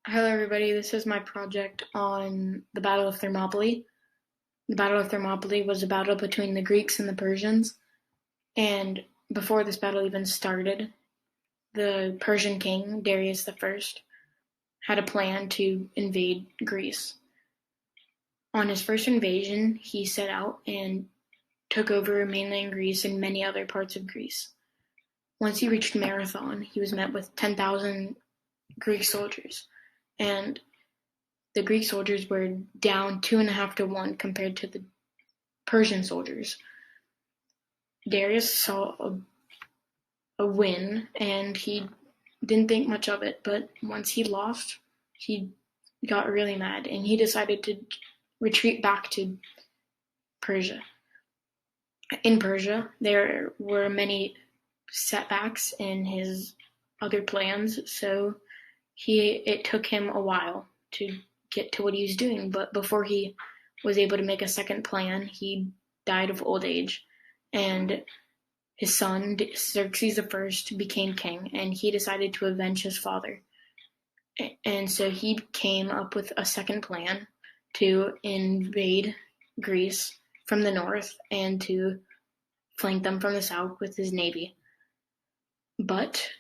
Hello, everybody. This is my project on the Battle of Thermopylae. The Battle of Thermopylae was a battle between the Greeks and the Persians, and before this battle even started, the Persian king, Darius I, had a plan to invade Greece. On his first invasion, he set out and took over mainland Greece and many other parts of Greece. Once he reached Marathon, he was met with 10,000 Greek soldiers, and the Greek soldiers were down 2.5 to 1 compared to the Persian soldiers. Darius saw a win and he didn't think much of it, but once he lost, he got really mad and he decided to retreat back to Persia. In Persia, there were many setbacks in his other plans, so it took him a while to get to what he was doing, but before he was able to make a second plan, he died of old age, and his son Xerxes I became king, and he decided to avenge his father. And so he came up with a second plan to invade Greece from the north and to flank them from the south with his navy. But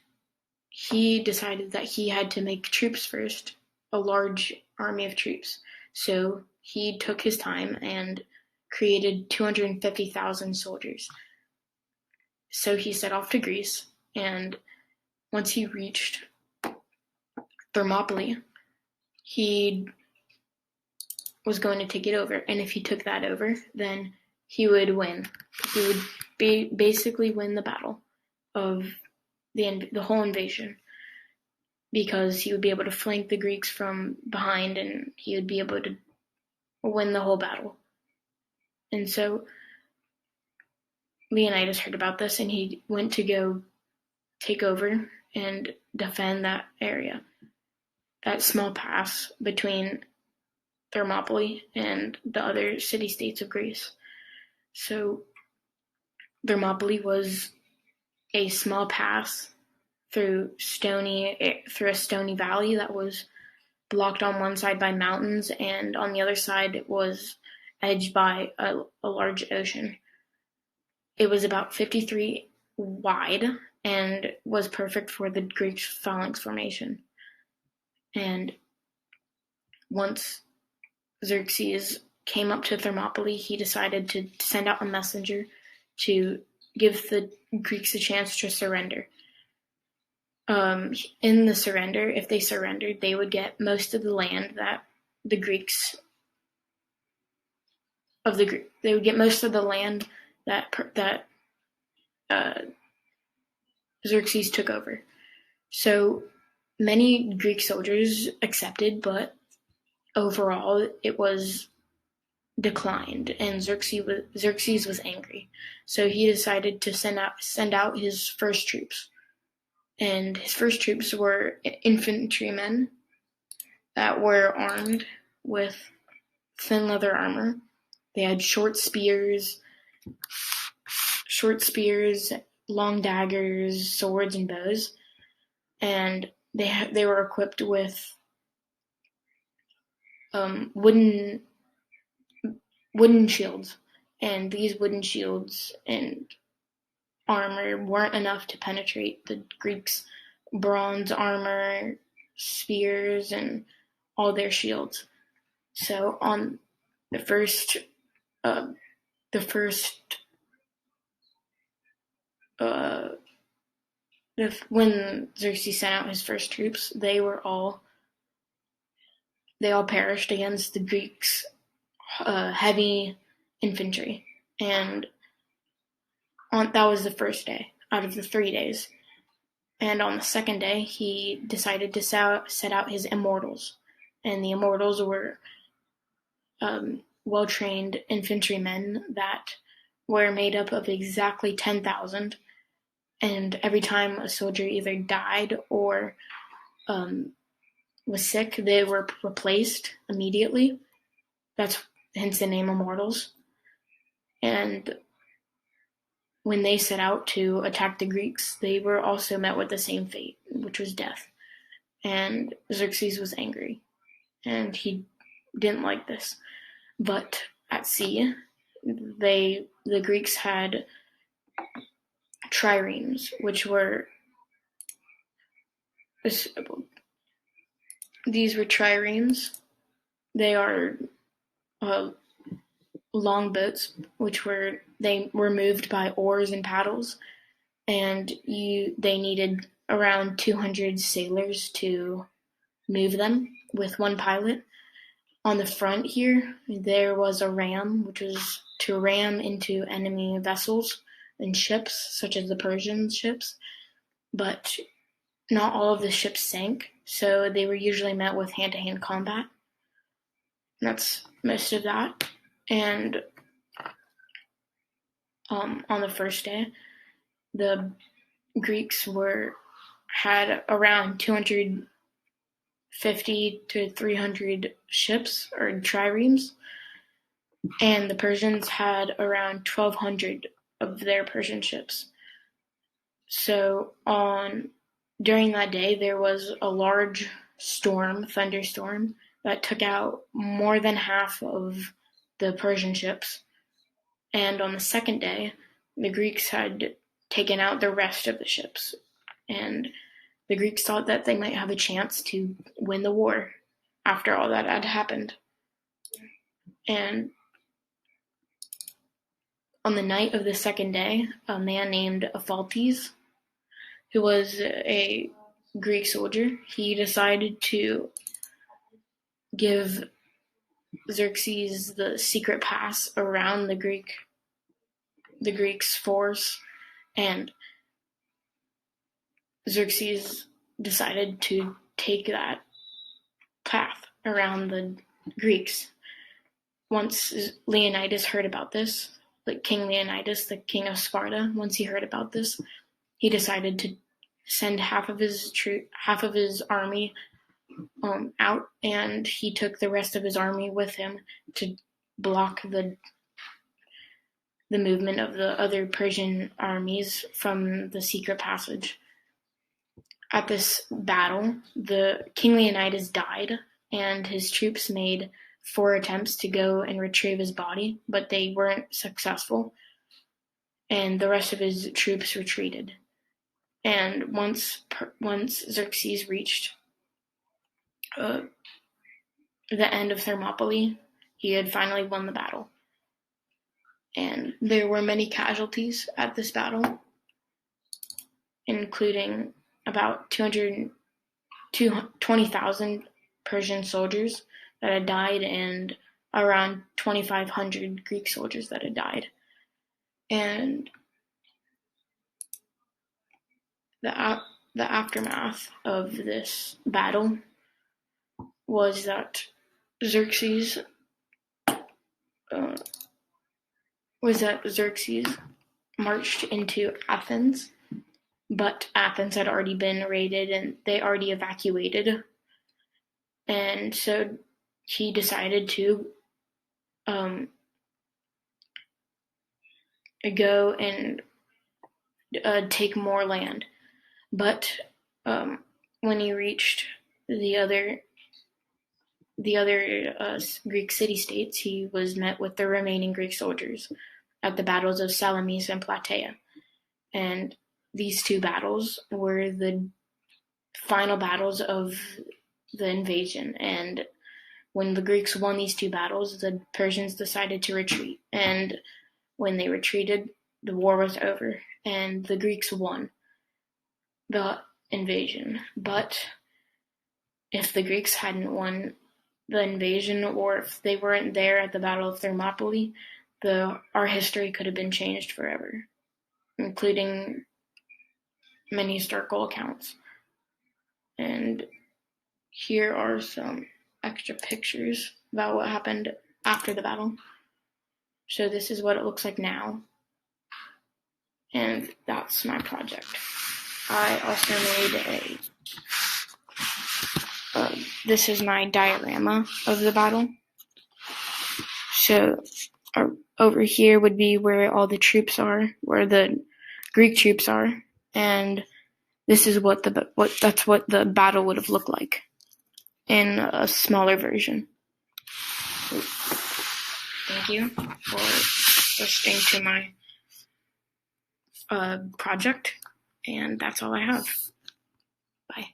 he decided that he had to make troops first, a large army of troops. So he took his time and created 250,000 soldiers. So he set off to Greece, and once he reached Thermopylae, he was going to take it over. And if he took that over, then he would win. He would basically win the battle of the whole invasion, because he would be able to flank the Greeks from behind and he would be able to win the whole battle. And so Leonidas heard about this and he went to go take over and defend that area, that small pass between Thermopylae and the other city-states of Greece. So Thermopylae was a small pass through a stony valley that was blocked on one side by mountains, and on the other side it was edged by a large ocean. It was about 53 wide and was perfect for the Greek phalanx formation. And once Xerxes came up to Thermopylae, he decided to send out a messenger to give the Greeks a chance to surrender. In the surrender, if they surrendered, they would get most of the land that they would get most of the land that Xerxes took over. So many Greek soldiers accepted, but overall it was declined, and Xerxes was angry. So he decided to send out his first troops. And his first troops were infantrymen that were armed with thin leather armor. They had short spears, long daggers, swords, and bows. And they were equipped with wooden shields. And these wooden shields and armor weren't enough to penetrate the Greeks' bronze armor, spears, and all their shields. So on when Xerxes sent out his first troops, they all perished against the Greeks' heavy infantry, and that was the first day out of the 3 days. And on the second day, he decided to set out his immortals, and the immortals were well-trained infantrymen that were made up of exactly 10,000, and every time a soldier either died or was sick, they were replaced immediately. That's hence the name Immortals. And when they set out to attack the Greeks, they were also met with the same fate, which was death. and Xerxes was angry, and he didn't like this. But at sea, the Greeks had triremes, which were these were triremes. They are long boats, which were moved by oars and paddles, and they needed around 200 sailors to move them with one pilot. On the front here, there was a ram, which was to ram into enemy vessels and ships, such as the Persian ships, but not all of the ships sank, so they were usually met with hand-to-hand combat. And that's most of that. And on the first day, the Greeks had around 250 to 300 ships or triremes, and the Persians had around 1,200 of their Persian ships. So during that day, there was a large thunderstorm, that took out more than half of the Persian ships. And on the second day, the Greeks had taken out the rest of the ships. And the Greeks thought that they might have a chance to win the war after all that had happened. And on the night of the second day, a man named Ephaltes, who was a Greek soldier, he decided to give Xerxes the secret pass around the Greeks' force, and Xerxes decided to take that path around the Greeks. Once Leonidas heard about this, King Leonidas, the king of Sparta, once he heard about this, he decided to send half of his army out, and he took the rest of his army with him to block the movement of the other Persian armies from the secret passage. At this battle, the King Leonidas died, and his troops made 4 attempts to go and retrieve his body, but they weren't successful, and the rest of his troops retreated. And once Xerxes reached the end of Thermopylae, he had finally won the battle. And there were many casualties at this battle, including about 20,000 Persian soldiers that had died and around 2,500 Greek soldiers that had died. And the aftermath of this battle was that Xerxes marched into Athens, but Athens had already been raided and they already evacuated. And so he decided to go and take more land. But when he reached the other Greek city-states, he was met with the remaining Greek soldiers at the battles of Salamis and Plataea. And these 2 battles were the final battles of the invasion. And when the Greeks won these 2 battles, the Persians decided to retreat. And when they retreated, the war was over, and the Greeks won the invasion. But if the Greeks hadn't won the invasion, or if they weren't there at the Battle of Thermopylae, our history could have been changed forever, including many historical accounts. And here are some extra pictures about what happened after the battle. So this is what it looks like now. And that's my project. I also made this is my diorama of the battle. So over here would be where all the troops are, where the Greek troops are, and this is what the battle would have looked like in a smaller version. Thank you for listening to my project, and that's all I have. Bye.